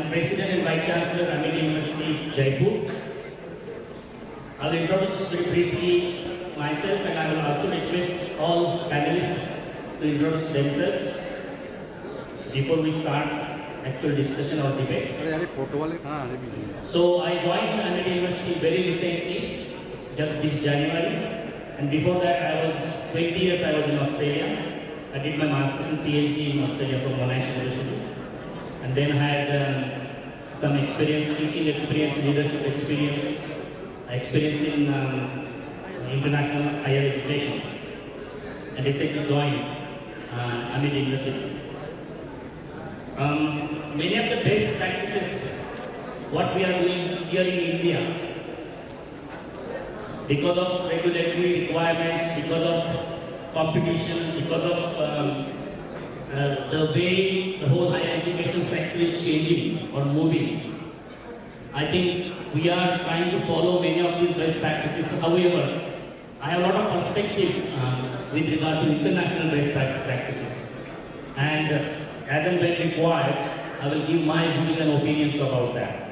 am President and Vice Chancellor, Amity University, Jaipur. I will introduce very briefly myself, and I will also request all panelists to introduce themselves before we start actual discussion or debate. So I joined Amity University very recently, just this January, and before that I was 20 years I was in Australia. I did my master's and PhD in Australia from Monash University, and then had some experience, teaching experience, leadership experience in international higher education, and recently joined Amity University. Many of the best practices, what we are doing here in India, because of regulatory requirements, because of competition, because of the way the whole higher education sector is changing or moving, I think we are trying to follow many of these best practices. However, I have a lot of perspective with regard to international best practices, and as and when required, I will give my views and opinions about that.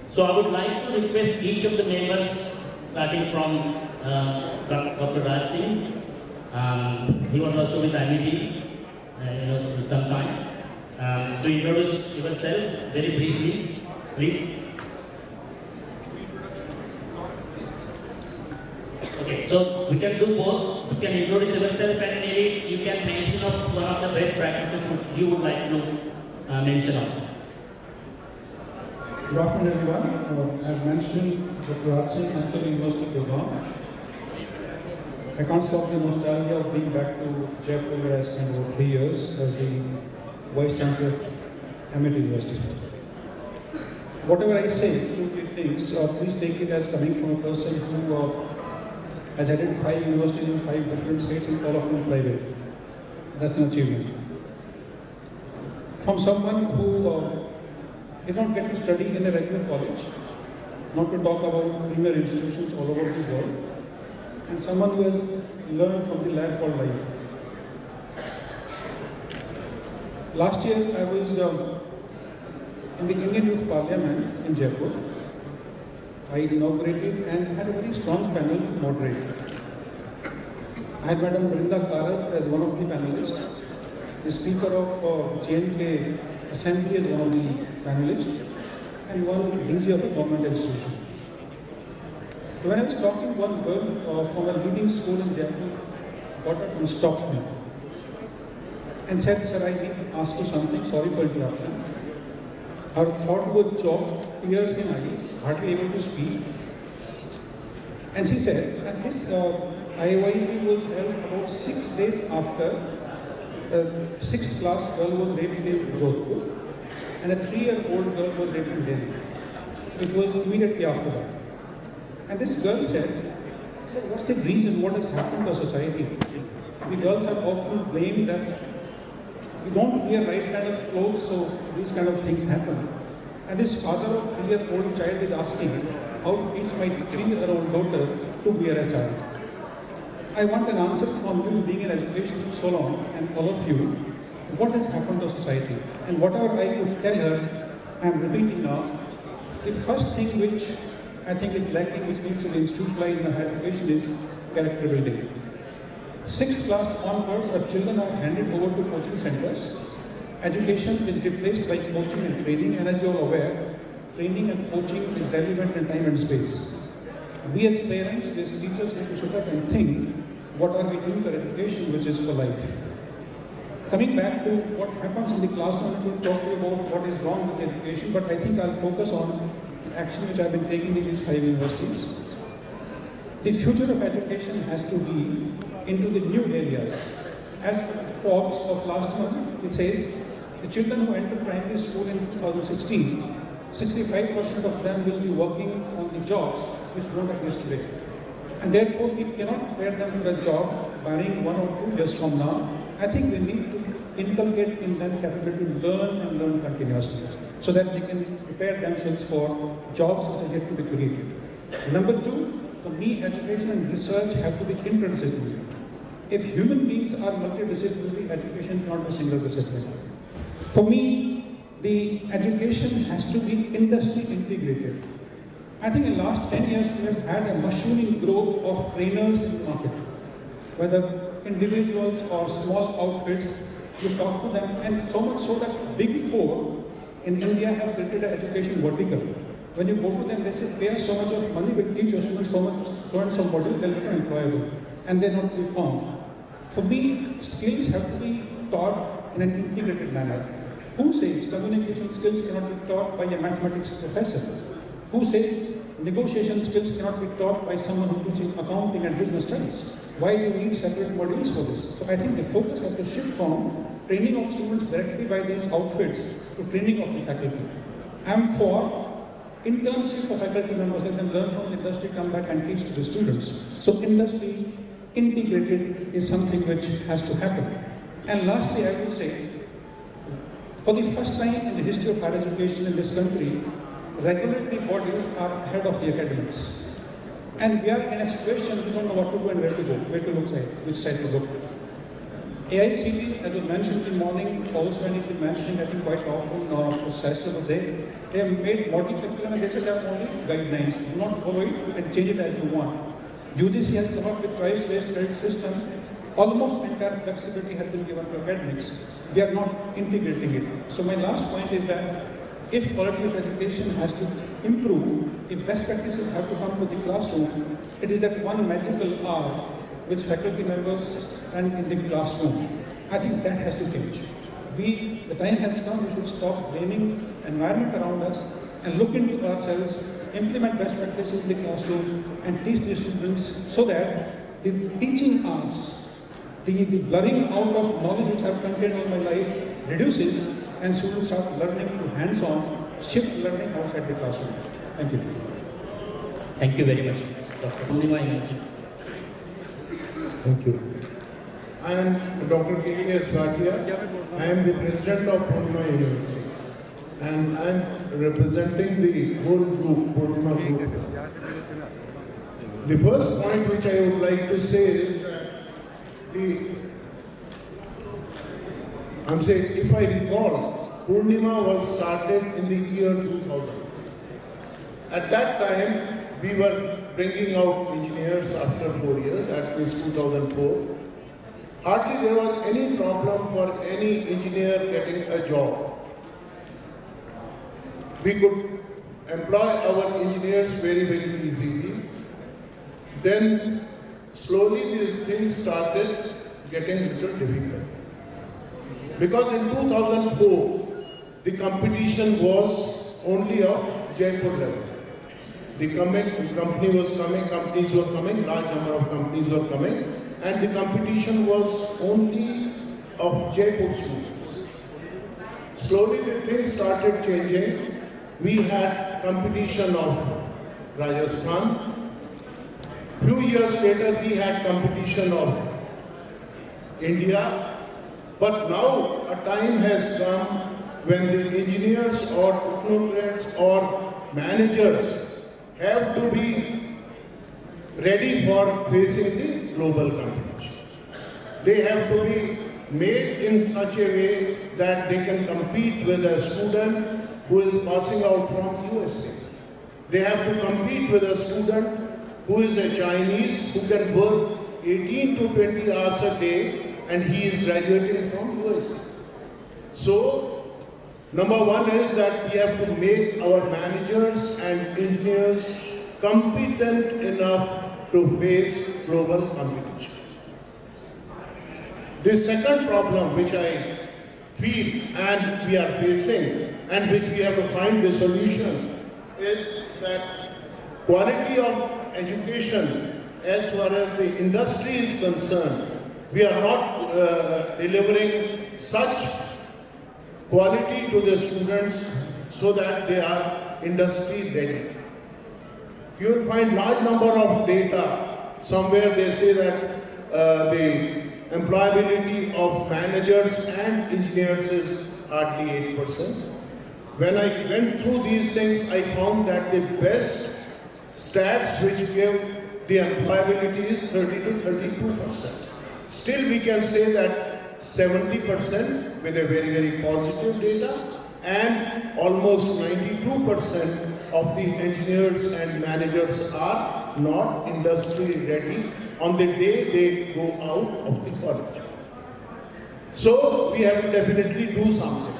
So I would like to request each of the members, starting from Dr. Raj Singh. He was also with Amity for some time. To introduce yourself very briefly, please. Okay, so we can do both. You can introduce yourself and maybe you can mention of one of the best practices which you would like to mention of. Good afternoon, everyone. As mentioned, Dr. Raj Singh, Chancellor University of Gurgaon. I can't stop the nostalgia of being back to Jaipur, where I spent over 3 years as the Vice Chancellor of Amity University. Whatever I say, 2-3 things, please take it as coming from a person who has attended 5 universities in 5 different states and all of them private. That's an achievement. From someone who did not get to study in a regular college, not to talk about premier institutions all over the world, and someone who has learned from the lab called life. Last year I was in the Indian Youth Parliament in Jaipur. I inaugurated and had a very strong panel to moderate. I had Madam Brinda Karat as one of the panelists, the Speaker of JNK Assembly as one of the panelists, and one DG of a government institution. When I was talking, one girl from a leading school in Jaipur got up and stopped me and said, "Sir, I need to ask you something, sorry for interruption." Her throat was choked, tears in eyes, hardly able to speak. And she said, and this IYP was held about 6 days after the 6th class girl was raped in Jodhpur and a 3-year-old girl was raped in Delhi. So it was immediately after that. And this girl said, "Sir, what's the reason? What has happened to society?" The girls are often blamed that we don't wear right kind of clothes, so these kind of things happen. And this father of 3-year-old child is asking how to teach my 3-year-old daughter to wear a sari. I want an answer from you, being in education for so long, and all of you, what has happened to society? And whatever I could tell her, I am repeating now. The first thing which I think is lacking, which needs to be institutionalized in higher education, is character building. 6th class onwards, our children are handed over to coaching centers. Education is replaced by coaching and training, and as you are aware, training and coaching is relevant in time and space. We as parents, as teachers, need to sit up and think, what are we doing for education which is for life? Coming back to what happens in the classroom, we will talk about what is wrong with education, but I think I'll focus on action which I've been taking in these 5 universities. The future of education has to be into the new areas. As Forbes of last month, it says, the children who enter primary school in 2016, 65% of them will be working on the jobs which don't exist today. And therefore, we cannot prepare them for a job barring 1 or 2 years from now. I think we need to inculcate in them capability to learn and learn continuously, so that they can prepare themselves for jobs which are yet to be created. Number 2, for me, education and research have to be interdisciplinary. If human beings are multidisciplinary, education is not a single discipline. For me, the education has to be industry integrated. I think in the last 10 years, we have had a mushrooming growth of trainers in the market. Whether individuals or small outfits, you talk to them, and so much so that Big Four in India have created an education vertical. When you go to them, they say, pay us so much of money, we'll teach your students so much, so and so module, they'll become employable. And they're not to be found. For me, skills have to be taught in an integrated manner. Who says communication skills cannot be taught by a mathematics professor? Who says negotiation skills cannot be taught by someone who teaches accounting and business studies? Why do you need separate modules for this? So I think the focus has to shift from training of students directly by these outfits to training of the faculty. I'm for internship for faculty members that can learn from the industry, come back and teach to the students. So industry integrated is something which has to happen. And lastly, I will say, for the first time in the history of higher education in this country, regulatory bodies are ahead of the academics. And we are in a situation we don't know what to do and where to go, which side to go. AICT, as was mentioned in the morning, also I need to mention, I think quite often, precisely of the day, they have made model curriculum and they say they are only guidelines. Do not follow it, you can change it as you want. UGC has come up with choice-based credit system. Almost entire flexibility has been given to academics. We are not integrating it. So my last point is that if quality of education has to improve, if best practices have to come to the classroom, it is that one magical hour which faculty members stand in the classroom. I think that has to change. The time has come, we should stop blaming environment around us and look into ourselves, implement best practices in the classroom and teach the students so that the teaching hours, the blurring out of knowledge which I have contained all my life reduces and students start learning through hands-on, shift learning outside the classroom. Thank you. Thank you very much, Dr. Purnima. Thank you. I am Dr. K.S. Bhatia. I am the president of Purnima University. And I am representing the whole group, Purnima group. The first point which I would like to say is that if I recall, Purnima was started in the year 2000. At that time, we were bringing out engineers after 4 years, that means 2004. Hardly there was any problem for any engineer getting a job. We could employ our engineers very, very easily. Then slowly the things started getting a little difficult. Because in 2004, the competition was only of Jaipur level. The company was coming, companies were coming, large number of companies were coming, and the competition was only of Jaipur students. Slowly the things started changing. We had competition of Rajasthan. Few years later, we had competition of India. But now a time has come when the engineers or technocrats or managers have to be ready for facing the global competition. They have to be made in such a way that they can compete with a student who is passing out from USA. They have to compete with a student who is a Chinese, who can work 18 to 20 hours a day, and he is graduating from USA. So, number one is that we have to make our managers and engineers competent enough to face global competition. The second problem which I feel and we are facing and which we have to find the solution is that quality of education as far as the industry is concerned, we are not delivering such quality to the students so that they are industry ready. You will find large number of data. Somewhere they say that the employability of managers and engineers is hardly 8%. When I went through these things, I found that the best stats which give the employability is 30 to 32%. Still we can say that 70% with a very, very positive data and almost 92% of the engineers and managers are not industry ready on the day they go out of the college. So we have to definitely do something.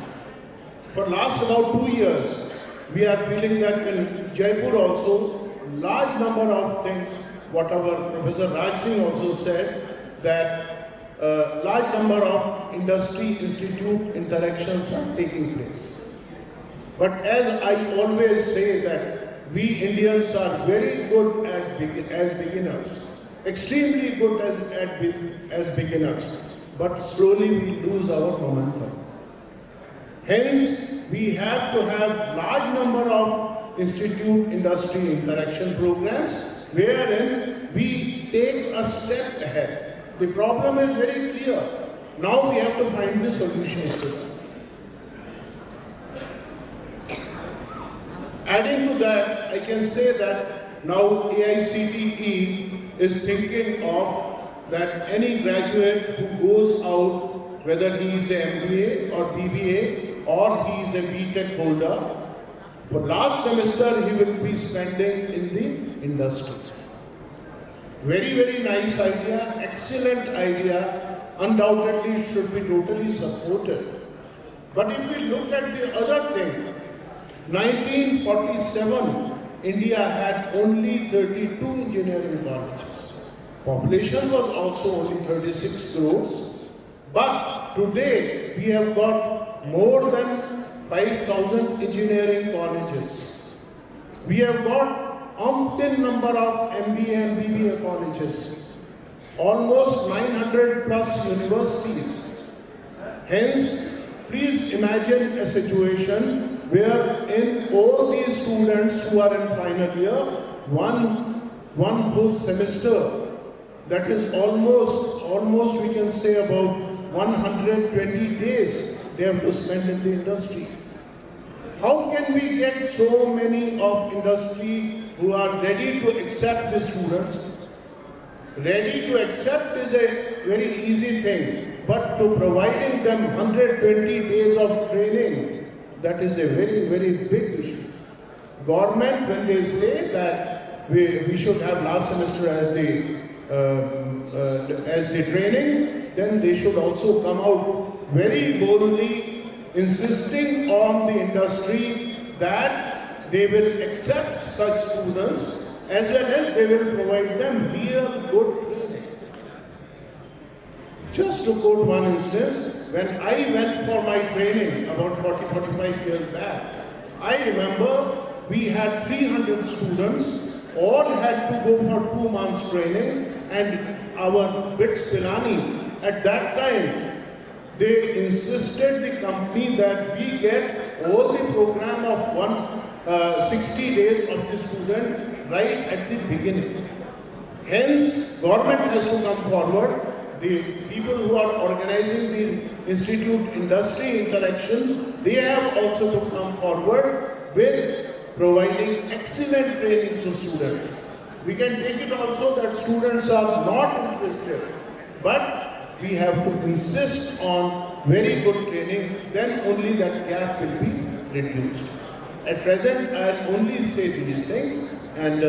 For last about 2 years, we are feeling that in Jaipur also, large number of things, what our Professor Raj Singh also said, that large number of industry-institute interactions are taking place. But as I always say that we Indians are very good as beginners, extremely good as beginners, but slowly we lose our momentum. Hence, we have to have large number of institute-industry interaction programs wherein we take a step ahead. The problem is very clear. Now we have to find the solutions to that. Adding to that, I can say that now AICTE is thinking of that any graduate who goes out, whether he is an MBA or BBA or he is a BTech holder, for last semester he will be spending in the industry. Very, very nice idea, excellent idea, undoubtedly should be totally supported. But if we look at the other thing, 1947, India had only 32 engineering colleges. Population was also only 36 crores. But today, we have got more than 5,000 engineering colleges. We have got umpteen number of MBA and BBA colleges. Almost 900 plus universities. Hence, please imagine a situation where in all these students who are in final year, one whole semester, that is almost we can say about 120 days they have to spend in the industry. How can we get so many of industry who are ready to accept the students? Ready to accept is a very easy thing, but to providing them 120 days of training, that is a very, very big issue. Government, when they say that we should have last semester as the training, then they should also come out very boldly insisting on the industry that they will accept such students as well as they will provide them real good training. Just to quote one instance, when I went for my training about 40-45 years back, I remember we had 300 students, all had to go for 2 months training, and our BITS Pilani at that time, they insisted the company that we get all the program of 60 days of the student right at the beginning. Hence, government has to come forward. The people who are organizing the institute industry interaction, they have also to come forward with providing excellent training to students. We can take it also that students are not interested, but we have to insist on very good training, then only that gap will be reduced. At present, I'll only say these things, and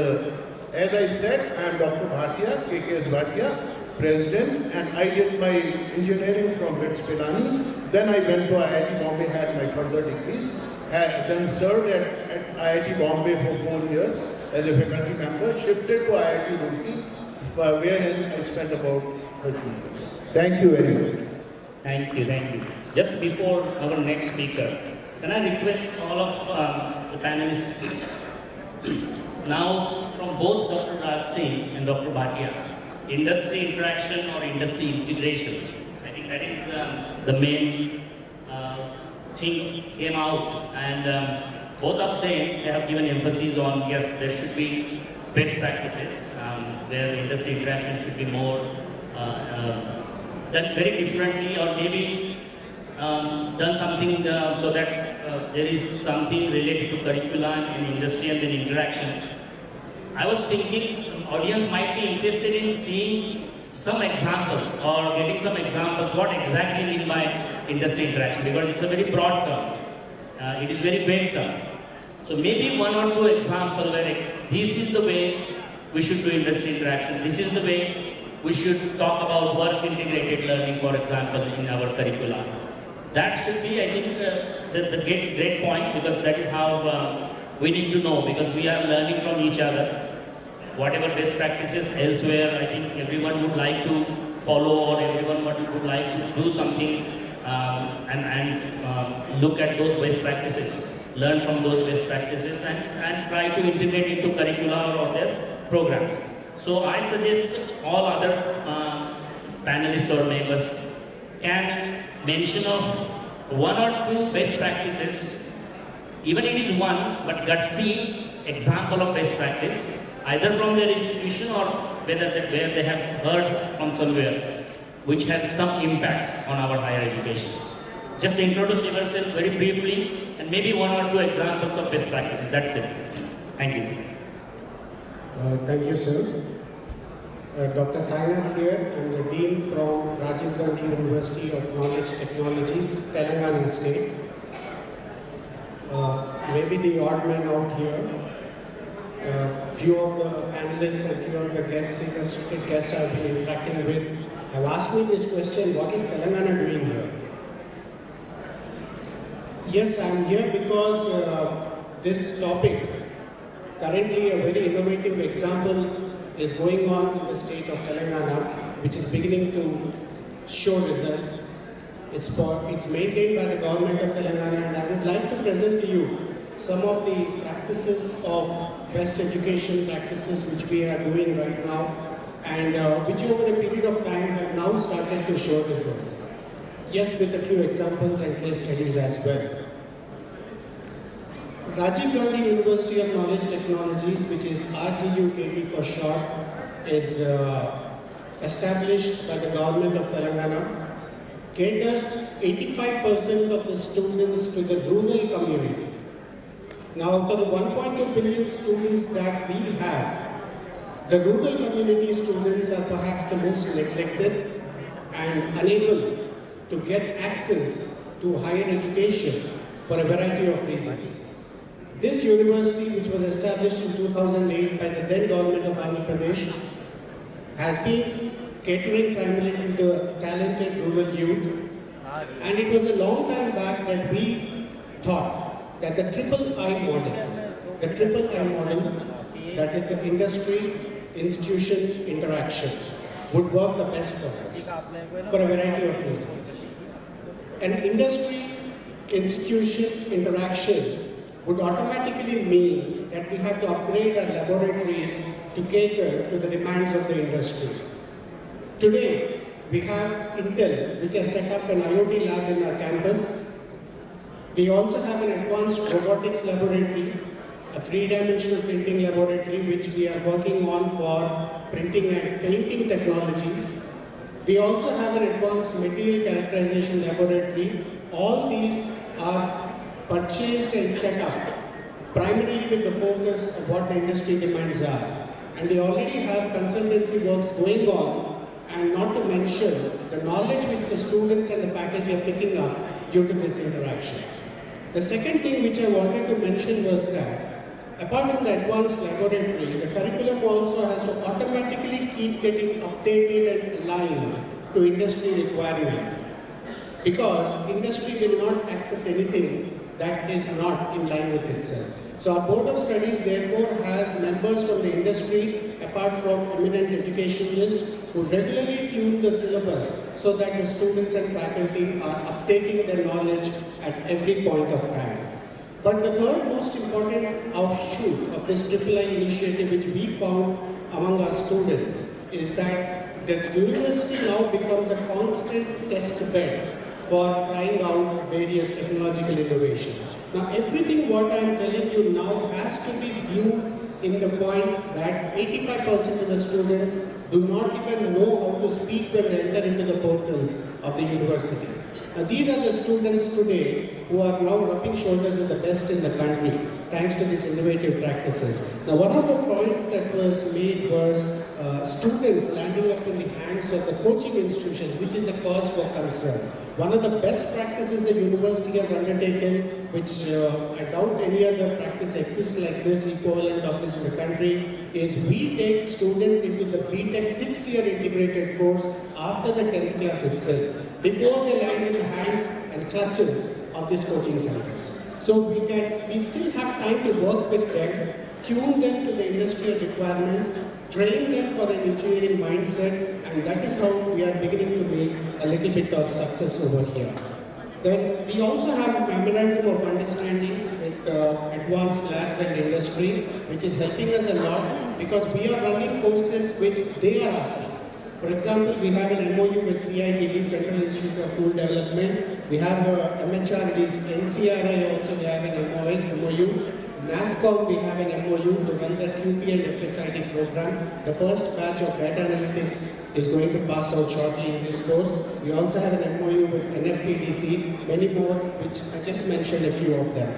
as I said, I am Dr. Bhatia, KKS Bhatia, President, and I did my engineering from BITS Pilani. Then I went to IIT Bombay, had my further degrees, then served at IIT Bombay for 4 years as a faculty member, shifted to IIT Roorkee, wherein I spent about 30 years. Thank you very much. Thank you, thank you. Just before our next speaker, can I request all of the panelists now from both Dr. Raj Singh and Dr. Bhatia, industry interaction or industry integration. I think that is the main thing came out, and both of them they have given emphasis on yes, there should be best practices where industry interaction should be more done very differently, or maybe done something so that there is something related to curriculum and industry and then interaction. I was thinking audience might be interested in seeing some examples or getting some examples what exactly mean by industry interaction, because it's a very broad term. it is very vague. So maybe one or two examples where this is the way we should do industry interaction, this is the way we should talk about work integrated learning, for example, in our curricula. That should be, I think, the great point, because that is how we need to know, because we are learning from each other. Whatever best practices elsewhere, I think everyone would like to follow, or everyone would like to do something and look at those best practices, learn from those best practices, and try to integrate into curricula or their programs. So I suggest all other panelists or members can mention of one or two best practices, even if it is one, but gutsy example of best practice, either from their institution or where they have heard from somewhere, which has some impact on our higher education. Just introduce yourself very briefly, and maybe one or two examples of best practices. That's it. Thank you. Thank you, sir. Dr. Sainath here. I'm the Dean from Rajiv Gandhi University of Knowledge Technologies, Telangana State. Maybe the odd man out here. Few of the panelists and few of the guests I've been interacting with have asked me this question: what is Telangana doing here? Yes, I'm here because this topic, currently a very innovative example is going on in the state of Telangana, which is beginning to show results. It's maintained by the government of Telangana, and I would like to present to you some of the practices of best education practices which we are doing right now, and which over a period of time have now started to show results. Yes, with a few examples and case studies as well. Rajiv Gandhi University of Knowledge Technologies, which is RGUKT for short, is established by the government of Telangana, caters 85% of the students to the rural community. Now, out of the 1.2 billion students that we have, the rural community students are perhaps the most neglected and unable to get access to higher education for a variety of reasons. This university, which was established in 2008 by the then government of Andhra Pradesh, has been catering primarily to the talented rural youth. And it was a long time back that we thought that the triple I model, that is the industry, institution, interaction, would work the best for us for a variety of reasons. An industry, institution, interaction would automatically mean that we have to upgrade our laboratories to cater to the demands of the industry. Today, we have Intel, which has set up an IoT lab in our campus. We also have an advanced robotics laboratory, a three-dimensional printing laboratory, which we are working on for printing and painting technologies. We also have an advanced material characterization laboratory. All these are purchased and set up primarily with the focus of what the industry demands are. And we already have consultancy works going on, and not to mention the knowledge which the students and the faculty are picking up due to this interaction. The second thing which I wanted to mention was that apart from the advanced laboratory, the curriculum also has to automatically keep getting updated and aligned to industry requirement, because industry will not accept anything that is not in line with itself. So our Board of Studies therefore has members from the industry, apart from eminent educationalists, who regularly tune the syllabus so that the students and faculty are updating their knowledge at every point of time. But the third most important offshoot of this Triple I initiative, which we found among our students, is that the university now becomes a constant test bed for trying out various technological innovations. Now, everything what I am telling you now has to be viewed in the point that 85% of the students do not even know how to speak when they enter into the portals of the university. Now, these are the students today who are now rubbing shoulders with the best in the country, thanks to these innovative practices. Now, one of the points that was made was students landing up in the hands of the coaching institutions, which is a cause for concern. One of the best practices the university has undertaken, which I doubt any other practice exists like this, equivalent of this in the country, is we take students into the BTech 6-year integrated course after the 10th class itself, before they land in the hands and clutches of these coaching centers. So we still have time to work with them, tune them to the industrial requirements, train them for an engineering mindset, and that is how we are beginning to make a little bit of success over here. Then we also have a memorandum of understandings with advanced labs and industry, which is helping us a lot because we are running courses which they are asking. For example, we have an MOU with CITD, Central Institute of Tool Development. We have MHRD's NCRI also, they have an MOU. NASCOM, we have an MOU to run the QP and FSID program. The first batch of data analytics is going to pass out shortly in this course. We also have an MOU with NFTDC, many more, which I just mentioned a few of them.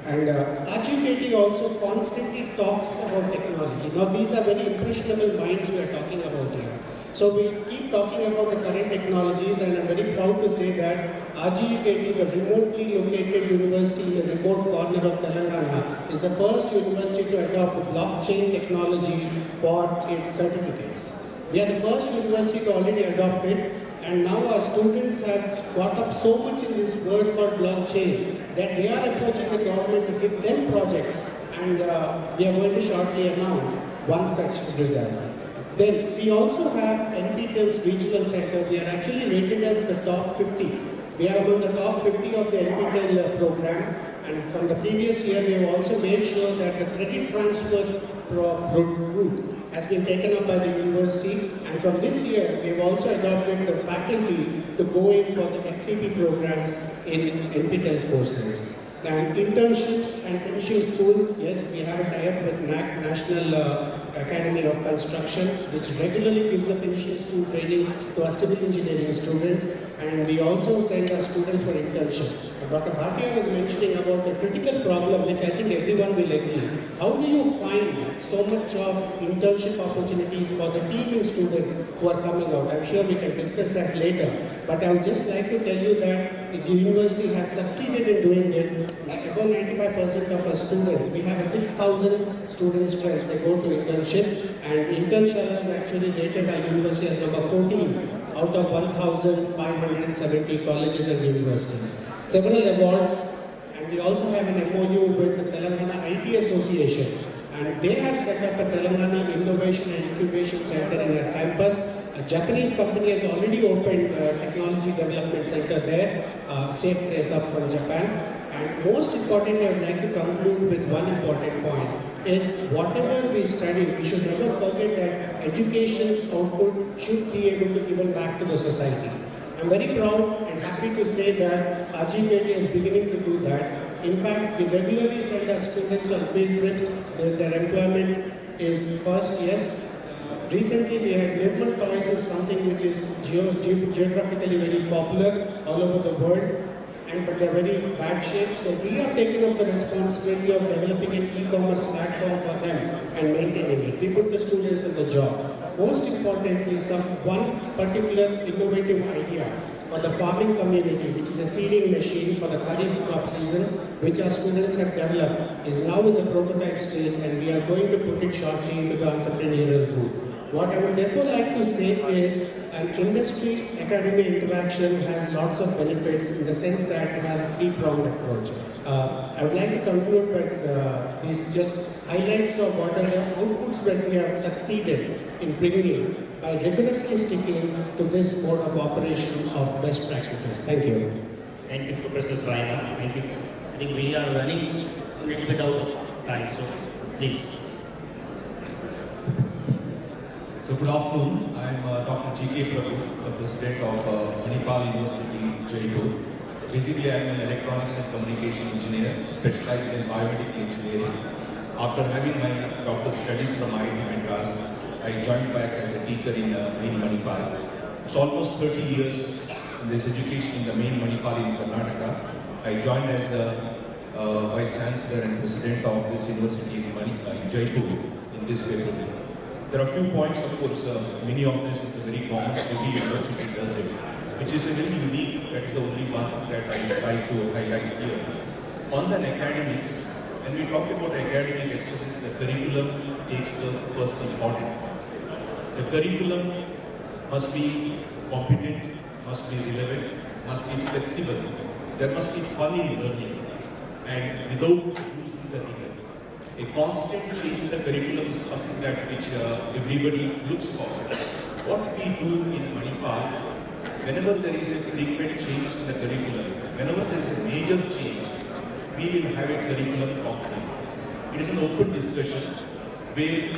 And RGKT also constantly talks about technology. Now these are very impressionable minds we are talking about here. So we keep talking about the current technologies, and I'm very proud to say that RGKT, the remotely located university in the remote corner of Telangana, is the first university to adopt blockchain technology for its certificates. We are the first university to already adopt it, and now our students have got up so much in this word called blockchain that they are approaching the government to give them projects, and we are going to shortly announce one such result. Then we also have NPTEL's regional center. We are actually rated as the top 50. We are among the top 50 of the NPTEL program, and from the previous year we have also made sure that the credit transfer route has been taken up by the university, and from this year we have also adopted the faculty to go in for the FTP programs in NPTEL courses. And internships and finishing schools, yes, we have a tie-up with NAC, National Academy of Construction, which regularly gives a finishing school training to our civil engineering students, and we also send our students for internships. Dr. Bhatia was mentioning about a critical problem which I think everyone will agree. How do you find so much of internship opportunities for the teaming students who are coming out? I'm sure we can discuss that later, but I would just like to tell you that the university has succeeded in doing it. About 95% of our students, we have a 6,000 student strength, they go to internship, and internship is actually rated by university as number 14 out of 1,570 colleges and universities. Several awards, and we also have an MOU with the Telangana IT Association, and they have set up a Telangana Innovation and Incubation Center in their campus. A Japanese company has already opened a technology development center there, safe trace up from Japan. And most importantly, I would like to conclude with one important point, is whatever we study, we should never forget that education's output should be able to be given back to the society. I'm very proud and happy to say that RGKT is beginning to do that. In fact, we regularly send our students on field trips. Their employment is first, yes. Recently, we had Nirmal Toys is something which is geographically very popular all over the world, but they're very bad shape. So we are taking up the responsibility of developing an e-commerce platform for them and maintaining it. We put the students in the job. Most importantly, one particular innovative idea for the farming community, which is a seeding machine for the Kharif crop season, which our students have developed, is now in the prototype stage, and we are going to put it shortly into the entrepreneurial route. What I would therefore like to say is an industry-academy interaction has lots of benefits in the sense that it has a three-pronged approach. I would like to conclude with these just highlights of what are the outputs that we have succeeded in bringing by rigorously sticking to this mode of operation of best practices. Thank you. Thank you, Professor Saina. Thank you. I think we are running a little bit out of time, so please. So good afternoon, I am Dr. G.K. Prabhu, the President of Manipal University, Jaipur. Basically, I am an electronics and communication engineer specialized in biomedical engineering. After having my doctoral studies from IIT Madras, I joined back as a teacher in main Manipal. It's almost 30 years in this education in the main Manipal in Karnataka. I joined as the Vice Chancellor and President of this university in Jaipur in this February. There are a few points, of course, many of this is very common, every university does it, which is a very unique, that is the only one that I would like to highlight here. On the academics, when we talk about academic excellence, the curriculum takes the first important part. The curriculum must be competent, must be relevant, must be flexible. There must be fun in learning and without losing the rigor. A constant change in the curriculum is something that which everybody looks for. What we do in Manipal, whenever there is a frequent change in the curriculum, whenever there is a major change, we will have a curriculum conclave. It is an open discussion where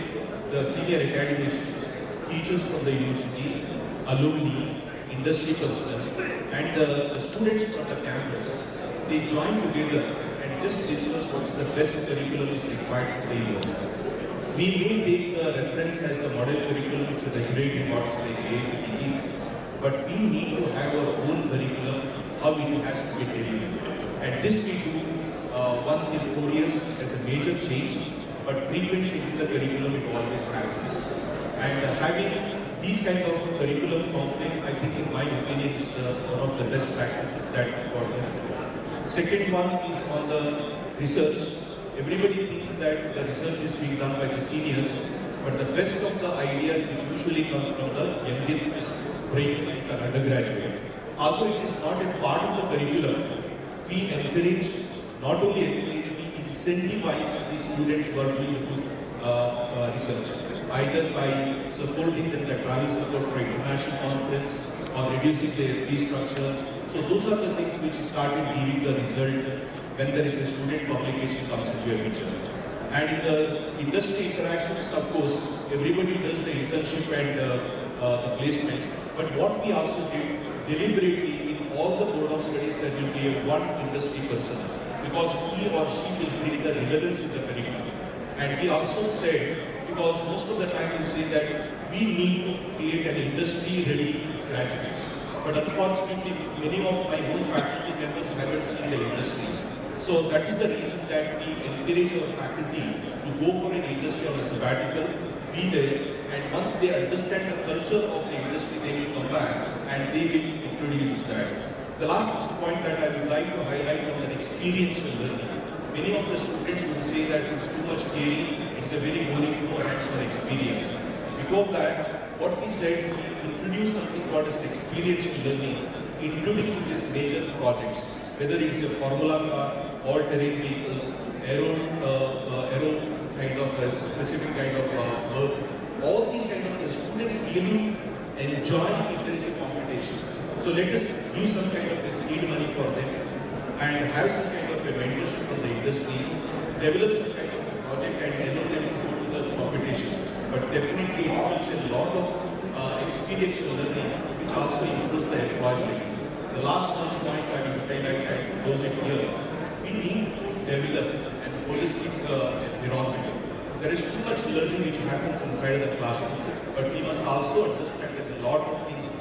the senior academicians, teachers from the university, alumni, industry personnel, and the students from the campus, they join together and just discuss what is the best curriculum is required for the university. We may take the reference as the model curriculum which the regulatory bodies like JACT gives, but we need to have our own curriculum, how it has to be delivered. And this we do once in 4 years as a major change, but frequent change in the curriculum it always happens. And having these kind of curriculum conclave, I think in my opinion is one of the best practices that got there. Second one is on the research. Everybody thinks that the research is being done by the seniors, but the best of the ideas which usually come from the youngest brain, like an undergraduate. Although it is not a part of the curriculum, we encourage, not only encourage, we incentivize the students who are doing good research, either by supporting them, the travel support for international conference, or reducing their fee structure. So those are the things which started giving the result when there is a student publication comes into your picture. And in the industry interactions, of course, everybody does the internship and the placement. But what we also did deliberately in all the board of studies, there will be one industry person, because he or she will bring the relevance in the curriculum. And we also said, because most of the time we say that we need to create an industry-ready graduates. But unfortunately, many of my own faculty members haven't seen the industry. So that is the reason that we encourage our faculty to go for an industry or a sabbatical, be there, and once they understand the culture of the industry, they will come back and they will introduce that. The last point that I would like to highlight on the experiential learning. Many of the students will say that it's too much theory, it's a very boring, no hands-on experience. Because that, what we said, we introduce something called as experiential learning, introducing these major projects, whether it's a formula car, all-terrain vehicles, aero kind of a specific kind of work. All these kind of the students really enjoy if there is a competition. So let us give some kind of a seed money for them and have some kind of a mentorship from the industry, develop some kind of a project and allow them to go to the competition. But definitely it involves a lot of experiential learning which also improves the employment. The last one point I will highlight and close it here, we need to develop an holistic environment. There is too much learning which happens inside the classroom, but we must also understand that a lot of things,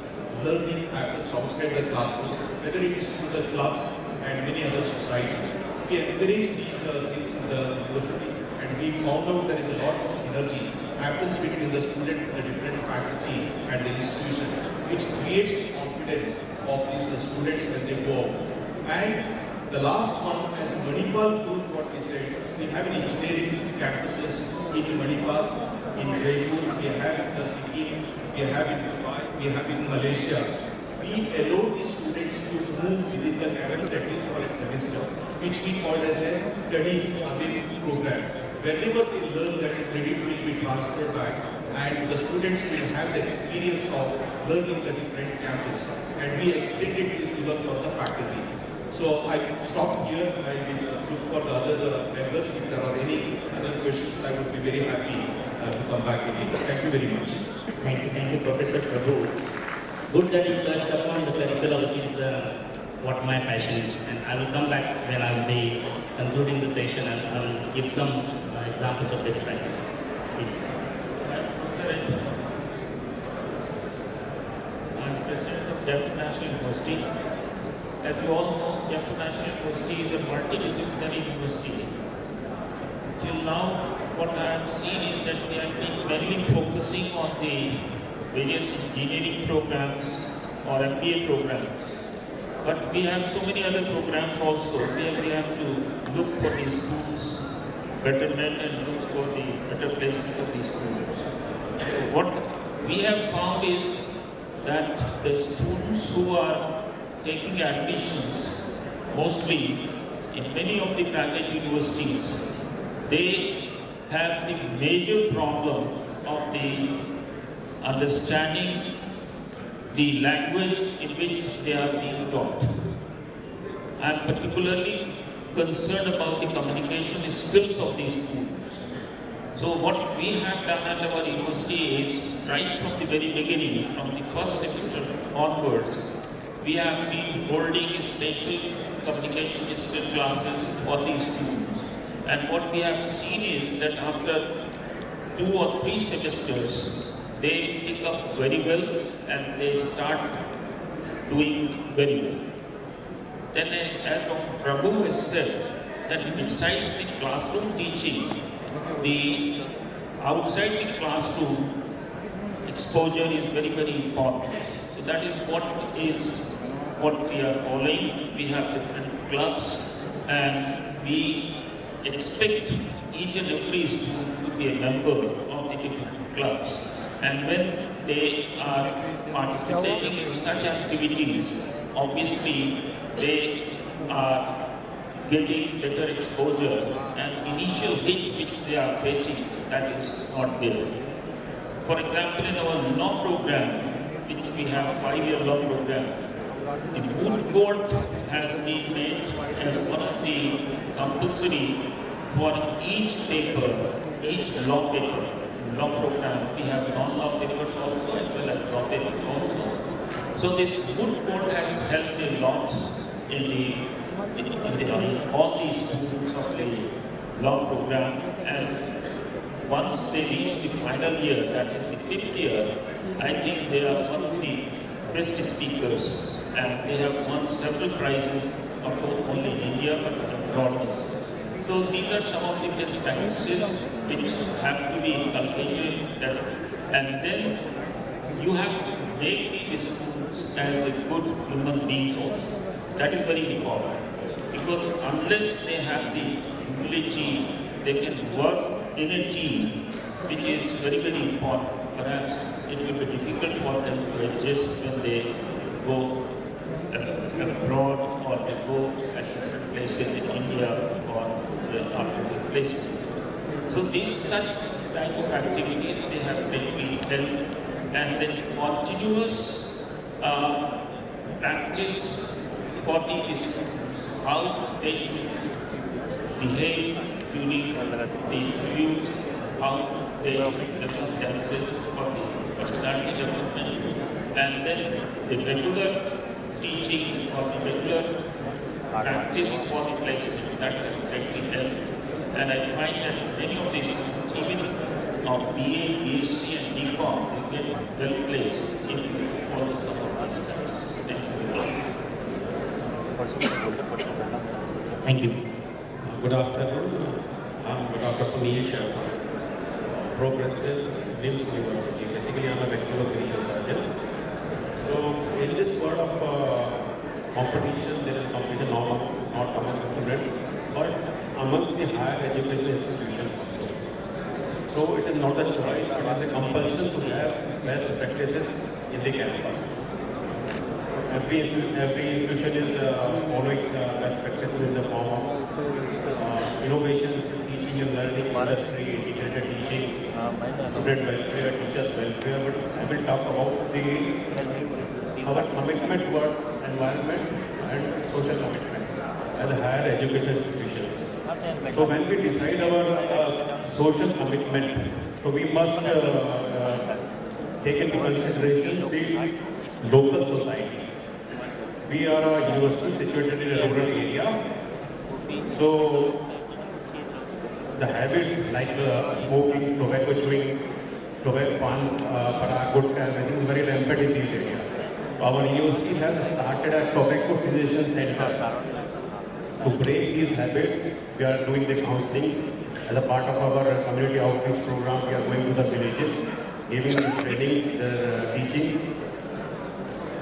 learning happens outside the classroom, whether it is through the clubs and many other societies. We encourage these things in the university, and we found out there is a lot of synergy happens between the student and the different faculty and the institution, which creates the confidence of these students when they go out. And the last one, as a Manipal group, what we said, we have an engineering campuses in Manipal, in Jaipur, we have in the Sikkim, we have in Dubai, we have in Malaysia. We allow these students to move within the campus at least for a semester, which we call as a study away program. Whenever they learn that the credit will be transferred back, and the students will have the experience of learning the different campuses. And we extended this even for the faculty. So I stop here. I will look for the other members. If there are any other questions, I would be very happy to come back again. Thank you very much. Thank you, Professor Prabhu. Good that you touched upon the curriculum, which is what my passion is. And I will come back when I will be concluding the session and I will give some examples of best practices. Please. I'm President of Jaipur National University. As you all know, Jaipur National University is a multidisciplinary university. Till now, what I have seen is that they have been mainly focusing on the various engineering programs or MBA programs. But we have so many other programs also where we have to look for the students' betterment and look for the better placement of these students. So what we have found is that the students who are taking admissions, mostly in many of the private universities, they have the major problem of the understanding the language in which they are being taught. I am particularly concerned about the communication skills of these students. So what we have done at our university is, right from the very beginning, from the first semester onwards, we have been holding special communication skill classes for these students. And what we have seen is that after 2 or 3 semesters, they pick up very well and they start doing very well. Then as Dr. Prabhu has said, that besides the classroom teaching, the outside the classroom exposure is very, very important. So that is what we are following. We have different clubs and we expect each and every student to be a member of the different clubs. And when they are participating in such activities, obviously they are getting better exposure and initial hitch which they are facing, that is not there. For example, in our law program, which we have 5-year law program, the moot court has been made as one of the compulsory for each paper, each law paper. Law program, we have non-law papers also as well as law papers also. So this moot court has helped a lot in all the students of the law program, and once they reach the final year, that is the 5th year, I think they are one of the best speakers and they have won several prizes, not only in India but abroad also. So these are some of the best practices which have to be inculcated, and then you have to make these students as a good human beings also. That is very important, because unless they have the ability, they can work in a team, which is very, very important. Perhaps it will be difficult for them to adjust when they go abroad or they go at different places in India or after the placement. So these such type of activities they have greatly helped, and then continuous practice for the students, how they should behave during the interviews, how they should develop themselves for the personality development, and then the regular teaching or the regular practice for the placement, that has greatly helped. And I find that many of these students, even of BA, BSc and DCOM, they get well placed if you follow some of these practices. Thank you. Thank you. Good afternoon. I'm Dr. Sunil Sharma, Pro-President, NIMS University. Basically, I'm a maxillofacial surgeon. So, in this world of competition, there is competition not among the students, but amongst the higher education institutions also. So, it is not a choice, but it is a compulsion to have best practices in the campus. Every institution is following best practices in the form of innovations, teaching and learning, industry, integrated teaching, student welfare, teachers welfare. But I will talk about our commitment towards environment and social commitment as a higher education institutions. So when we decide our social commitment, so we must take into consideration the local society. We are a university situated in a rural area, so the habits like smoking, tobacco chewing, tobacco pan, parak, gutka, everything is very rampant in these areas. Our university has started a tobacco cessation center. To break these habits, we are doing the counseling as a part of our community outreach program, we are going to the villages, giving the trainings, teachings.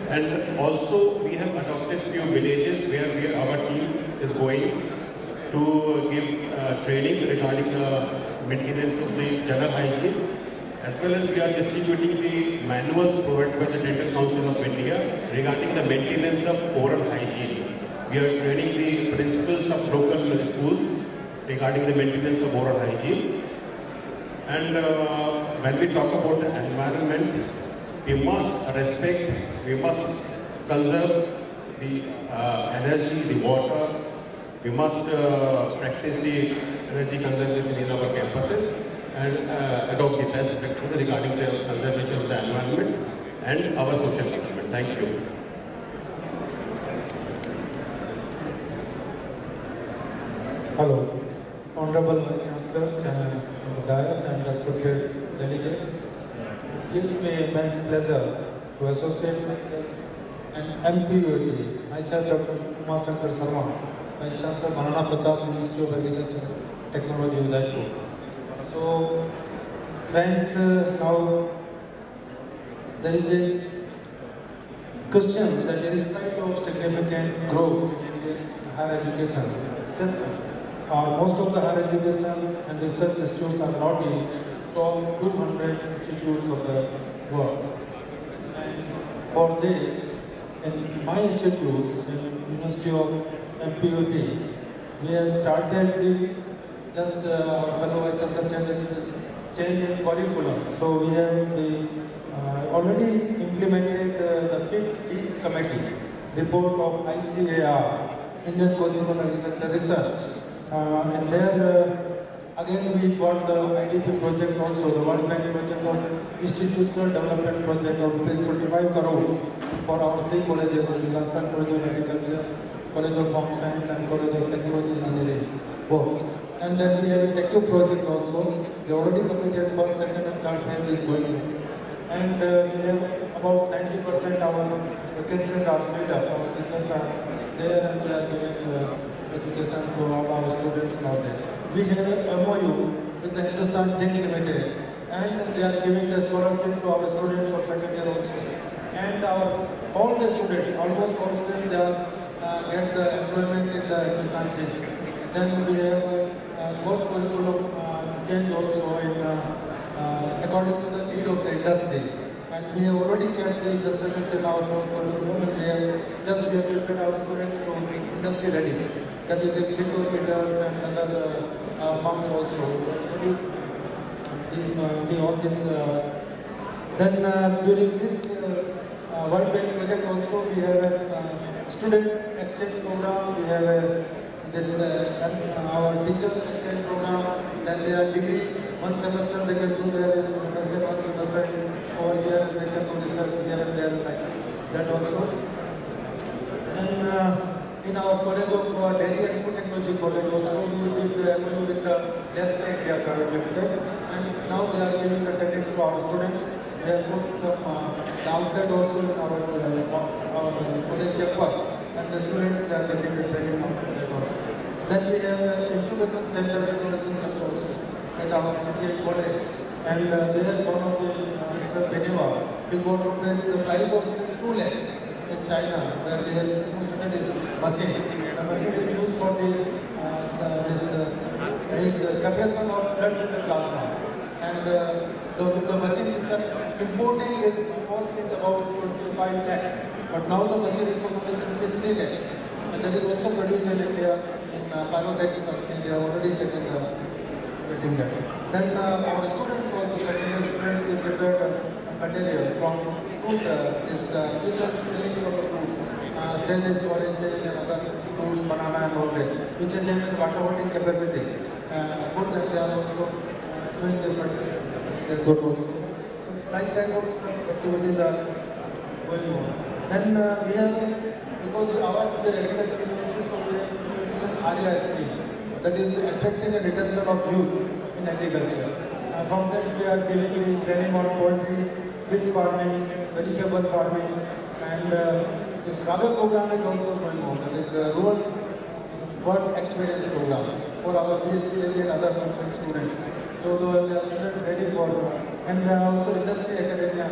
And also we have adopted few villages where our team is going to give training regarding maintenance of the general hygiene, as well as we are distributing the manuals provided by the Dental Council of India regarding the maintenance of oral hygiene. We are training the principals of local schools regarding the maintenance of oral hygiene. And when we talk about the environment, we must respect, we must conserve the energy, the water. We must practice the energy conservation in our campuses and adopt the best practices regarding the conservation of the environment and our social development. Thank you. Hello, Honorable Vice Chancellors and dais and respected delegates. It gives me immense pleasure to associate myself and MPUT, myself Dr. Kumar Shankar Sharma, Vice Chancellor Banana Pratap, Ministry of Agriculture Technology, Udaipur. So, friends, now there is a question that in spite of significant growth in Indian higher education system, most of the higher education and research institutes are not in top 200 institutes of the world. And for this, in my institutes, in University of MPUT, we have started the, just fellow Vice Chancellor said there is a change in curriculum. So we have the already implemented the 5th Deans Committee report of ICAR, Indian Council of Agriculture Research. And there again we got the IDP project also, the World Bank project of Institutional Development Project of rupees 25 crores for our 3 colleges, that is Rajasthan College of Agriculture, College of Home Science and College of Technology and Engineering, both. And then we have a TechU project also. We already completed first, second and third phase is going on. And we have about 90% our vacancies are filled up. Our teachers are there and they are giving education to all our students now there. We have a MOU with the Hindustan Zinc Limited and they are giving the scholarship to our students of second year also. And all the students, almost all students, they are get the employment in the Hindustan Zinc. Then we have a course curriculum change also in according to the need of the industry. And we have already kept the industrialists in our course curriculum and we have prepared our students to industry ready. That is in secure meters and other farms also. We all this. Then during this World Bank project also we have a student exchange program. We have our teachers exchange program. Then their degree, 1 semester they can do their MSc, 1 semester over here they can do research here and there like that also. And in our College of Dairy and Food Technology College also, we did the MOU with the Nestle India Private Limited, and now they are giving the techniques to our students. We have put some outlet also in our college campus, and the students they are getting the training on that also. Then we have an incubation center also at our CTI college, and there one of the Mr. Beneva, we got rupees the price of rupees 2 lakhs. In China, where they have demonstrated this machine. The machine is used for the separation of blood with the plasma. And the machine which are importing is cost is about 25 lakhs. But now the machine is costing only 3 lakhs. And that is also produced in India in Pyrotech. They have already taken getting that. Then our students also, secondary students, they prepared material from fruit, different peelings of the fruits, say this oranges and other fruits, banana and all that, which is in water holding capacity. Good that they are also doing the fertilizer good also. Like type of activities are going on. Then we have, because our subject agriculture university, so we introduces ARIA scheme, that is attracting and retention of youth in agriculture. From that we are giving the training on poultry, fish farming, vegetable farming, and this RABE program is also going on. That is rural work experience program for our BSc and other cultural students. So we are students ready for, and there are also industry academia.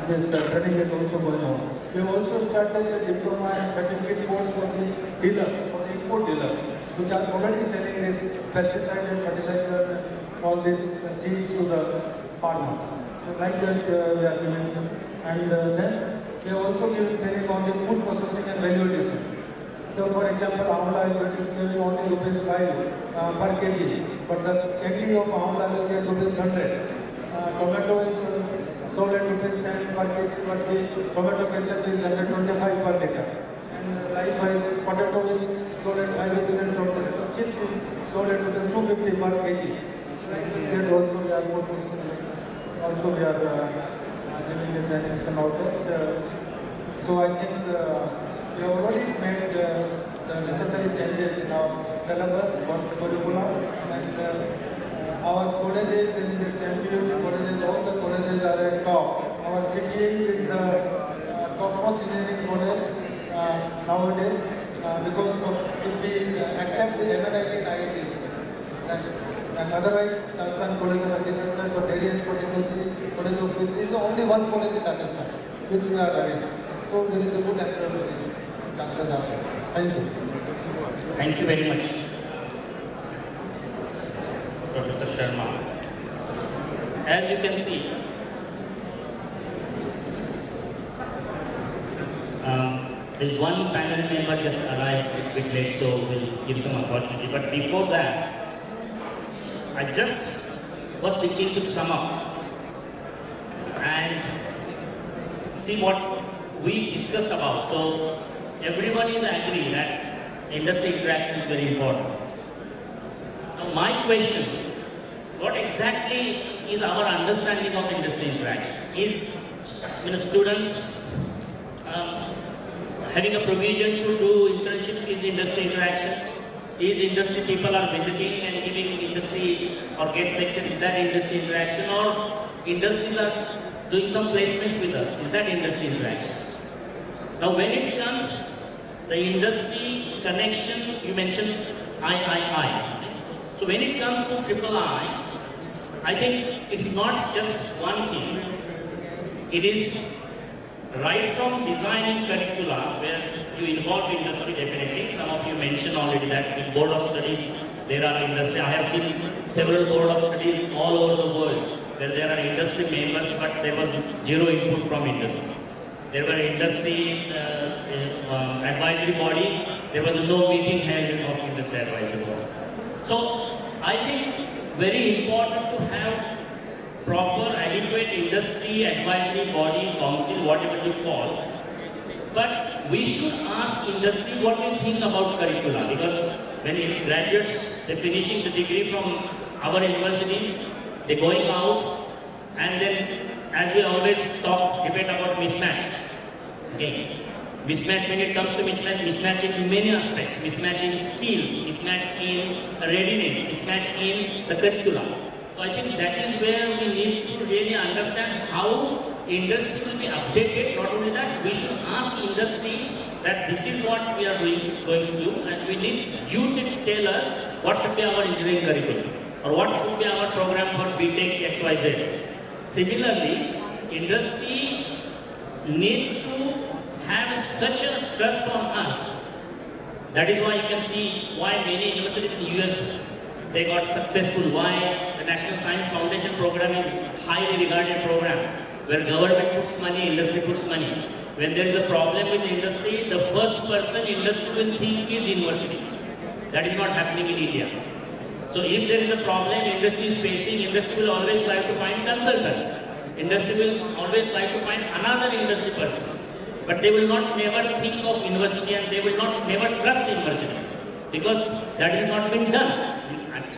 This training is also going on. We have also started a diploma and certificate course for the dealers, for the import dealers, which are already selling this pesticide and fertilizers and all these seeds to the farmers. So like that we are giving them. And then we have also given training on the food processing and value addition. So for example, amla is basically only rupees 5 per kg, but the candy of amla will get rupees 100. Tomato is sold at rupees 10 per kg, but the tomato ketchup is 125 per liter. And likewise, potato is sold at 5 rupees and potato chips is sold at rupees 250 per kg. Like that also we are giving the trainings and all that. So I think we have already made the necessary changes in our syllabus, curriculum, and our colleges in this MPUT colleges, all the colleges are at top. Our CTA is topmost engineering college nowadays because if we accept the MNIT and IIT, and otherwise Rajasthan College of Agriculture or Dairy and Technology, College of Fisheries is the only one college in Rajasthan which we are running. So there is a good chances are there. Thank you. Thank you very much, Professor Sharma. As you can see, there's one panel member just arrived a bit late, so we'll give some opportunity. But before that, I just was thinking to sum up and see what we discussed about. So everyone is agree that industry interaction is very important. Now my question, what exactly is our understanding of industry interaction? Is students having a provision to do internship is industry interaction? Is industry people are visiting and giving industry or guest lecture, is that industry interaction? Or industries are doing some placements with us, is that industry interaction? Now when it comes, the industry connection, you mentioned III. So when it comes to III, I think it's not just one thing. It is right from designing curricula, where you involve industry definitely. Some of you mentioned already that in board of studies, there are industry. I have seen several board of studies all over the world where there are industry members, but there was zero input from industry. There were industry advisory body, there was no meeting held of industry advisory body. So I think very important to have proper adequate industry advisory body, council, whatever you call. But we should ask industry what they think about curricula, because when graduates, they're finishing the degree from our universities, they're going out, and then as we always debate about mismatch. Okay. Mismatch when it comes to mismatch in many aspects. Mismatch in skills, mismatch in readiness, mismatch in the curriculum. So I think that is where we need to really understand how industry will be updated. Not only that, we should ask industry that this is what we are going to do, and we need you to tell us what should be our engineering curriculum or what should be our program for BTech XYZ. Similarly, industry need to have such a trust on us. That is why you can see why many universities in the US they got successful. Why the National Science Foundation program is highly regarded program, where government puts money, industry puts money. When there is a problem with the industry, the first person industry will think is university. That is not happening in India. So if there is a problem industry is facing, industry will always try to find consultant. Industry will always try to find another industry person. But they will not never think of university, and they will not never trust universities, because that has not been done.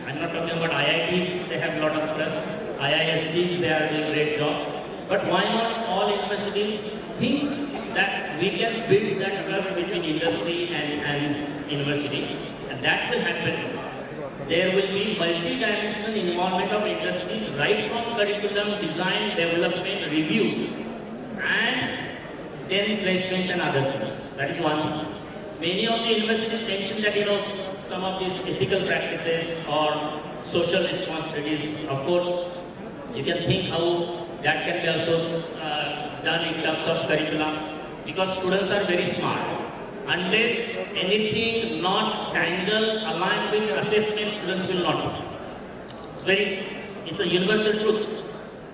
I'm not talking about IITs, they have a lot of trust. IISCs, they are doing great jobs. But why not all universities think that we can build that trust between industry and university, and that will happen. There will be multi-dimensional involvement of industries right from curriculum, design, development, review, and then placements and other things. That is one thing. many of the universities mention that, some of these ethical practices or social responsibilities, of course, you can think how that can be also done in terms of curriculum, because students are very smart. Unless anything not tangled, aligned with assessment, students will not do. It's a universal truth.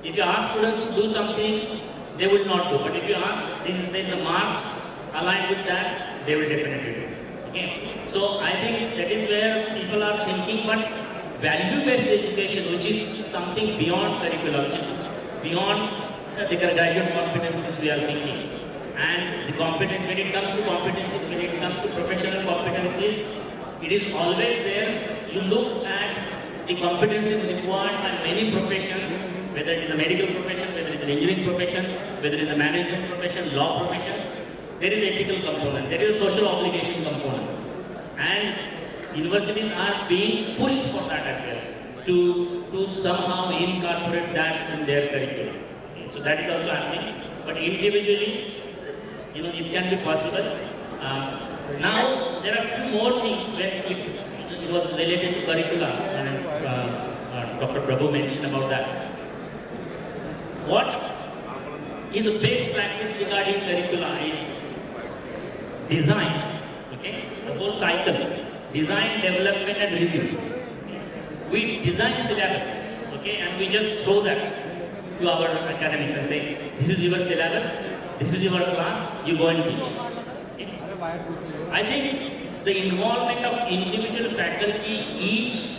If you ask students to do something, they will not do. But if you ask, this is the marks aligned with that, they will definitely do. Okay? So I think that is where people are thinking, but value-based education, which is something beyond curriculum, which is beyond the graduate competencies we are thinking. And the competence, when it comes to competencies, when it comes to professional competencies, it is always there. You look at the competencies required by many professions, whether it is a medical profession, whether it is an engineering profession, whether it is a management profession, law profession, there is ethical component, there is a social obligation component. And universities are being pushed for that as well, to somehow incorporate that in their curriculum. Okay, so that is also happening. But individually, it can be possible. Now, there are a few more things when it was related to curricula, and Dr. Prabhu mentioned about that. What is the best practice regarding curricula is design, okay? The whole cycle, design, development and review. We design syllabus, okay, and we just throw that to our academics and say, this is your syllabus, this is your class, you go and teach. Okay? I think the involvement of individual faculty, each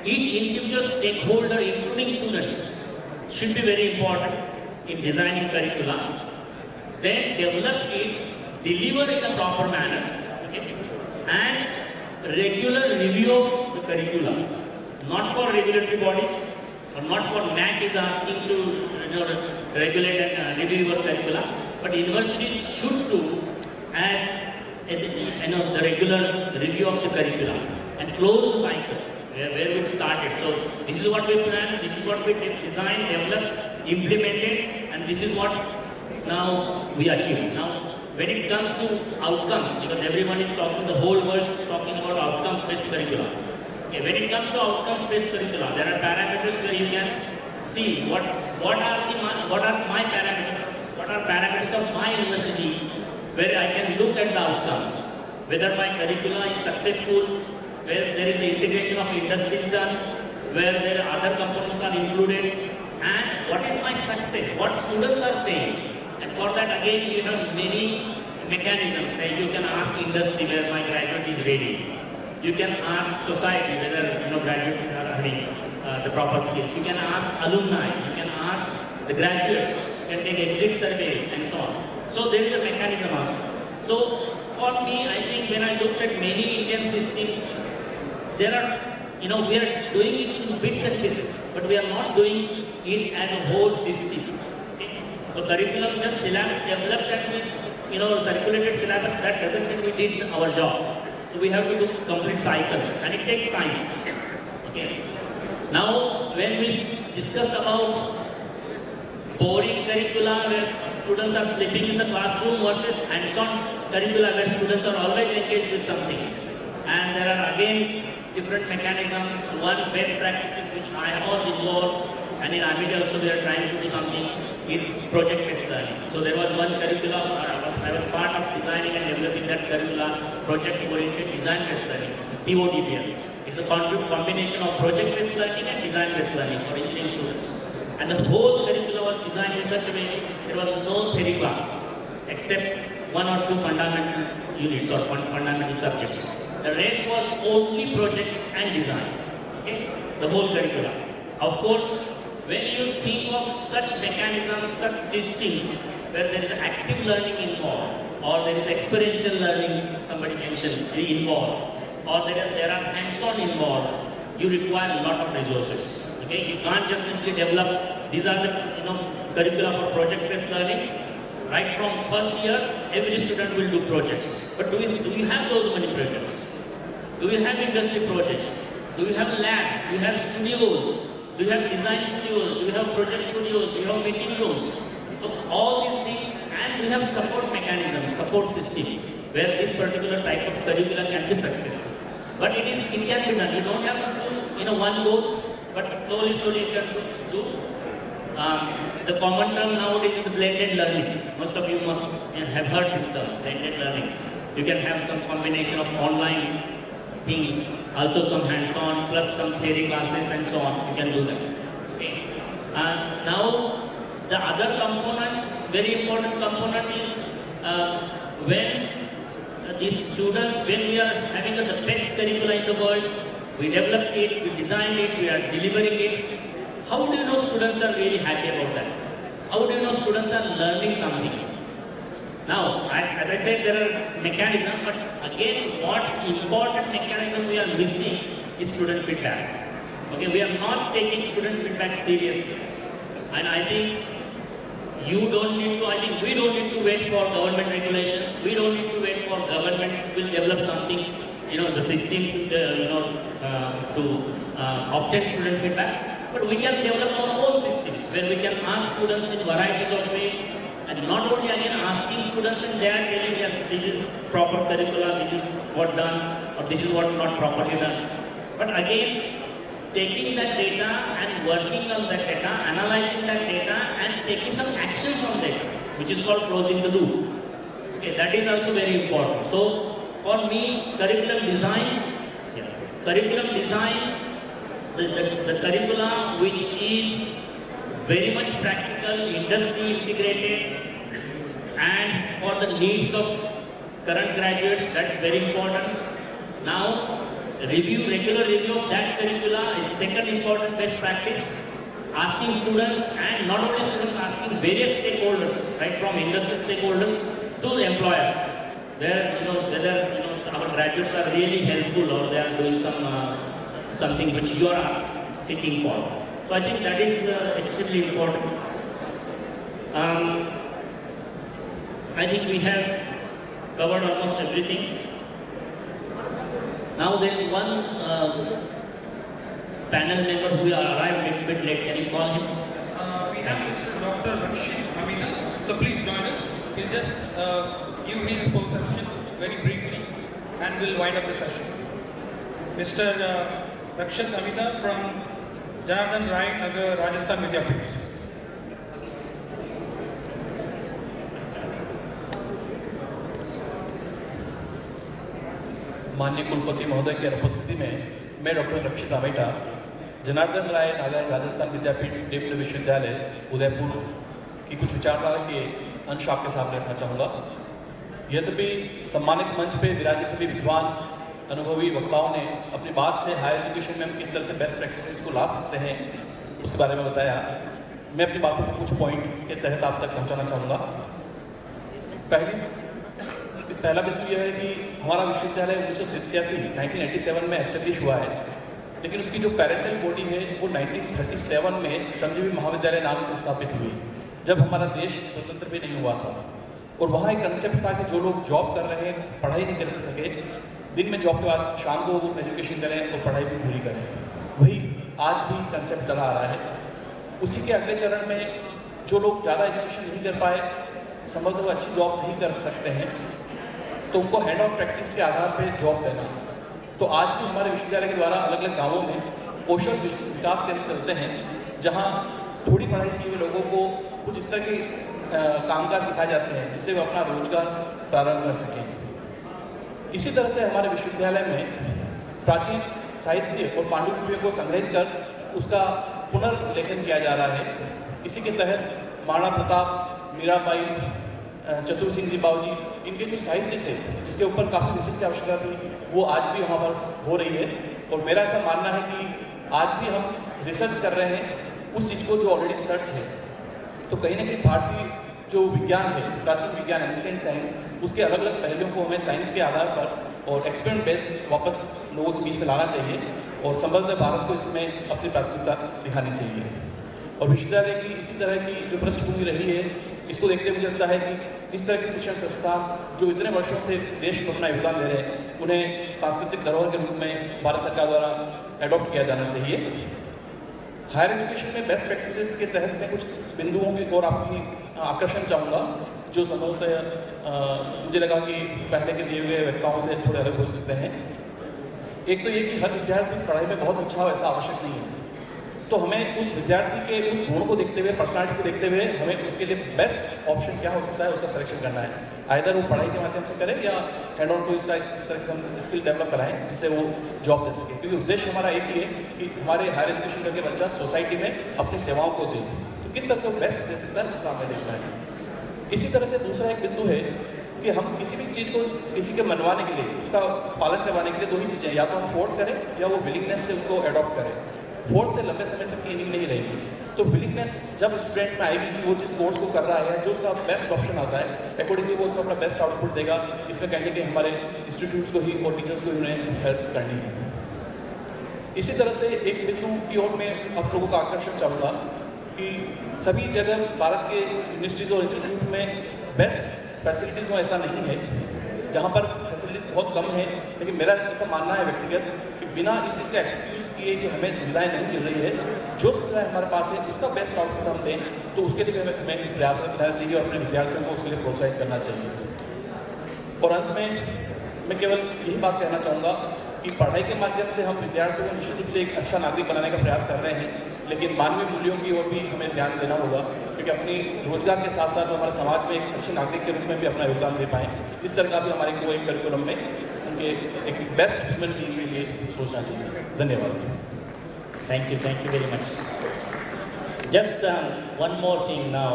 individual stakeholder, including students, should be very important in designing curriculum. Then develop it, deliver in a proper manner, okay? And regular review of the curriculum, not for regulatory bodies, or not for NAC is asking to regulate and review your curriculum, but universities should do as the regular review of the curriculum and close the cycle where we started. So this is what we planned, this is what we designed, developed, implemented, and this is what now we achieve. Now, when it comes to outcomes, because everyone is talking, the whole world is talking about outcomes-based curriculum. Okay, when it comes to outcomes-based curriculum, there are parameters where you can see what are my parameters, what are parameters of my university, where I can look at the outcomes, whether my curricula is successful, where there is an integration of industries done, where there are other components are included, and what is my success, what students are saying. And for that again you have many mechanisms. Like you can ask industry where my graduate is ready. You can ask society whether graduates are having the proper skills. You can ask alumni, you can ask the graduates, you can take exit surveys and so on. So there is a mechanism also. So for me, I think when I looked at many Indian systems, there are, we are doing it in bits and pieces, but we are not doing it as a whole system. Okay? So curriculum, just syllabus developed and circulated syllabus, that doesn't mean we did our job. So we have to do complete cycle, and it takes time. Okay. Now, when we discuss about boring curricula where students are sleeping in the classroom versus hands-on curricula where students are always engaged with something, and there are again different mechanisms. One best practices which I was involved, and in Amity also we are trying to do something, is project-based learning. So there was one curriculum, I was part of designing and developing that curricula, project-oriented design-based learning, PODPL. It's a combination of project-based learning and design-based learning for engineering students. And the whole curriculum was designed in such a way there was no theory class except one or two fundamental units or fundamental subjects. The rest was only projects and design. Okay? The whole curriculum. Of course, when you think of such mechanisms, such systems where there is active learning involved, or there is experiential learning, somebody mentioned, involved, or there are hands-on involved, you require a lot of resources. Okay? You can't just simply develop, these are the curricula for project-based learning. Right from first year, every student will do projects. But do we have those many projects? Do we have industry projects? Do we have labs? Do we have studios? Do we have design studios? Do we have project studios? Do we have meeting rooms? So all these things, and we have support mechanism, support system. where this particular type of curriculum can be successful. But it can be done. You don't have to do in a one go, but slowly you can do. The common term nowadays is blended learning. Most of you must have heard this term, blended learning. You can have some combination of online thing, also some hands-on, plus some theory classes and so on. You can do that. Okay. Now, the other components, very important component is when these students, when we are having the best curricula in the world, we developed it, we designed it, we are delivering it. How do you know students are really happy about that? How do you know students are learning something? Now, as I said, there are mechanisms, but again, what important mechanism we are missing is student feedback. Okay, we are not taking student feedback seriously. And I think you don't need to, I think we don't need to wait for government regulations. We don't need to wait for government will develop something, the system, to obtain student feedback. But we can develop our own systems where we can ask students in varieties of ways, and not only again asking students and they are telling us this is proper curricula, this is what done, or this is what not properly done. But again, taking that data and working on that data, analyzing that data and taking some actions from that, which is called closing the loop. Okay, that is also very important. So for me, curriculum design, the curricula which is very much practical, industry integrated, and for the needs of current graduates, that's very important. Now, regular review of that curricula is second important best practice. Asking students, and not only students, asking various stakeholders, right from industry stakeholders to the employers, where whether our graduates are really helpful or they are doing something which you are seeking for. So I think that is extremely important. I think we have covered almost everything. Now there is one panel member who arrived a little bit late. Can you call him? We have Mr. Dr. Rakshit Amita. So please join us. He'll just give his perception very briefly and we'll wind up the session. Mr. Rakshit Amita from Janardhan Rai Nagar, Rajasthan Vidyapit. माननीय कुलपति महोदय की अनुपस्थिति में मैं doctor रक्षित आमेटा जनार्दन राय नागर राजस्थान विद्यापीठ deemed विश्वविद्यालय उदयपुर की कुछ विचारधारा के अंश आपके सामने रखना चाहूँगा। यद्यपि सम्मानित मंच पे विराजे सभी विद्वान अनुभवी वक्ताओं ने अपनी बात से हायर एजुकेशन में हम किस तरह से बेस्ट प्रैक्टिसेस को ला सकते हैं उसके बारे में बताया। मैं अपनी बातों को कुछ पॉइंट के तहत आप तक पहुँचाना चाहूँगा। पहला बिंदु यह है कि हमारा विश्वविद्यालय 1987 में एस्टेब्लिश हुआ है, लेकिन उसकी जो पैरेंटल बॉडी है वो 1937 में श्रमजीवी महाविद्यालय नाम से स्थापित हुई, जब हमारा देश स्वतंत्र भी नहीं हुआ था। और वहाँ एक कंसेप्ट था कि जो लोग जॉब कर रहे हैं, पढ़ाई नहीं कर सके, दिन में जॉब के बाद शाम को वो एजुकेशन करें और पढ़ाई भी पूरी करें। वही आज भी कंसेप्ट चला आ रहा है। उसी के अगले चरण में जो लोग ज़्यादा एजुकेशन नहीं कर पाए, संभवतः अच्छी जॉब नहीं कर सकते हैं, तो उनको हैंड ऑन प्रैक्टिस के आधार पर जॉब देना। तो आज भी हमारे विश्वविद्यालय के द्वारा अलग अलग गांवों में कौशल विकास केंद्र चलते हैं, जहां थोड़ी पढ़ाई किए हुए लोगों को कुछ इस तरह के कामकाज सिखाए जाते हैं जिससे वो अपना रोजगार प्रारंभ कर सकें। इसी तरह से हमारे विश्वविद्यालय में प्राचीन साहित्य और पांडुलिपियों को संग्रहित कर उसका पुनर्लेखन किया जा रहा है। इसी के तहत महाराणा प्रताप, मीराबाई, चतुर सिंह जी बाबूजी, इनके जो साहित्य थे जिसके ऊपर काफ़ी रिसर्च की आवश्यकता थी, वो आज भी वहाँ पर हो रही है। और मेरा ऐसा मानना है कि आज भी हम रिसर्च कर रहे हैं उस चीज़ को जो ऑलरेडी सर्च है। तो कहीं ना कहीं भारतीय जो विज्ञान है, प्राचीन विज्ञान, एंशिएंट साइंस, उसके अलग अलग पहलुओं को हमें साइंस के आधार पर और एक्सपेरिमेंट बेस्ड वापस लोगों के बीच में लाना चाहिए और संभवतः भारत को इसमें अपनी प्राथमिकता दिखानी चाहिए। और विश्वविद्यालय की इसी तरह की जो पृष्ठभूमि रही है, इसको देखते हुए मुझे लगता है कि इस तरह की शिक्षण संस्थान जो इतने वर्षों से देश को अपना योगदान दे रहे हैं, उन्हें सांस्कृतिक धरोहर के रूप में भारत सरकार द्वारा एडॉप्ट किया जाना चाहिए। हायर एजुकेशन में बेस्ट प्रैक्टिसेस के तहत मैं कुछ बिंदुओं की ओर आपकी आकर्षण चाहूँगा जो संभवतः मुझे लगा कि पहले के दिए हुए वक्ताओं से थोड़े अलग हो सकते हैं। एक तो ये कि हर विद्यार्थी पढ़ाई में बहुत अच्छा हो ऐसा आवश्यक नहीं है, तो हमें उस विद्यार्थी के उस गुण को देखते हुए, पर्सनालिटी को देखते हुए हमें उसके लिए बेस्ट ऑप्शन क्या हो सकता है उसका सिलेक्शन करना है। आइदर वो पढ़ाई के माध्यम से करे या हैंड ऑन कोई उसका इस तरह हम स्किल डेवलप कराएं जिससे वो जॉब दे सके, क्योंकि उद्देश्य हमारा एक ही है कि हमारे हायर एजुकेशन करके बच्चा सोसाइटी में अपनी सेवाओं को दे, तो किस तरह से वो बेस्ट दे सकता है उसका हमें देखना है। इसी तरह से दूसरा एक बिंदु है कि हम किसी भी चीज़ को किसी के मनवाने के लिए, उसका पालन करवाने के लिए दो ही चीज़ें, या तो हम फोर्स करें या वो विलिंगनेस से उसको अडॉप्ट करें। फोर्स से लंबे समय तक की इनिंग नहीं रहेगी, तो विलिंगनेस जब स्टूडेंट में आएगी कि वो जिस कोर्स को कर रहा है, जो उसका बेस्ट ऑप्शन आता है, अकॉर्डिंगली वो उसको अपना बेस्ट आउटपुट देगा। इसमें कहेंगे कि हमारे इंस्टीट्यूट्स को ही और टीचर्स को ही उन्हें हेल्प करनी है। इसी तरह से एक बिंदु की ओर मैं आप लोगों का आकर्षण चाहूँगा कि सभी जगह भारत के यूनिवर्सिटीज़ और इंस्टीट्यूट में बेस्ट फैसिलिटीज़ हो ऐसा नहीं है, जहाँ पर फैसिलिटीज़ बहुत कम है। लेकिन मेरा ऐसा मानना है व्यक्तिगत कि बिना इस चीज़ का एक्सक्यूज़ किए कि हमें सुविधाएं नहीं मिल रही है, जो सुविधाएं हमारे पास है उसका बेस्ट आउटपुट हम दें, तो उसके लिए हमें प्रयासरत रहना चाहिए और अपने विद्यार्थियों को उसके लिए प्रोत्साहित करना चाहिए। और अंत में मैं केवल यही बात कहना चाहूँगा कि पढ़ाई के माध्यम से हम विद्यार्थियों को निश्चित रूप से एक अच्छा नागरिक बनाने का प्रयास कर रहे हैं, लेकिन मानवीय मूल्यों की ओर भी हमें ध्यान देना होगा, क्योंकि अपनी रोजगार के साथ साथ हमारे समाज में एक अच्छे नागरिक के रूप में भी अपना योगदान दे पाएँ। इस तरह का भी हमारे को एक करिकुलम में उनके एक बेस्ट ह्यूमन बीइंग के लिए सोचना चाहिए। धन्यवाद। Thank you very much. Just one more thing now.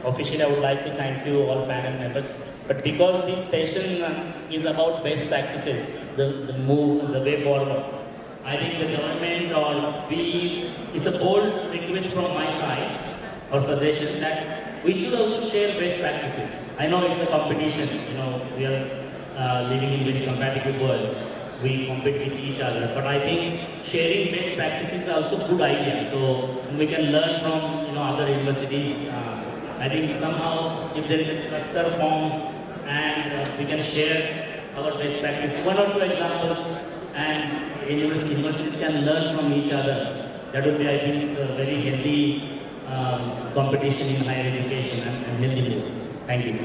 Officially, I would like to thank you all panel members. But because this session is about best practices, the move, the way forward, I think the government or it's a bold request from my side or suggestion that we should also share best practices. I know it's a competition, we are living in a very competitive world. We compete with each other, but I think sharing best practices is also a good idea. So we can learn from other universities. I think somehow if there is a cluster formed and we can share our best practices, one or two examples, and universities can learn from each other. That would be, I think, a very healthy competition in higher education and healthy growth. Thank you.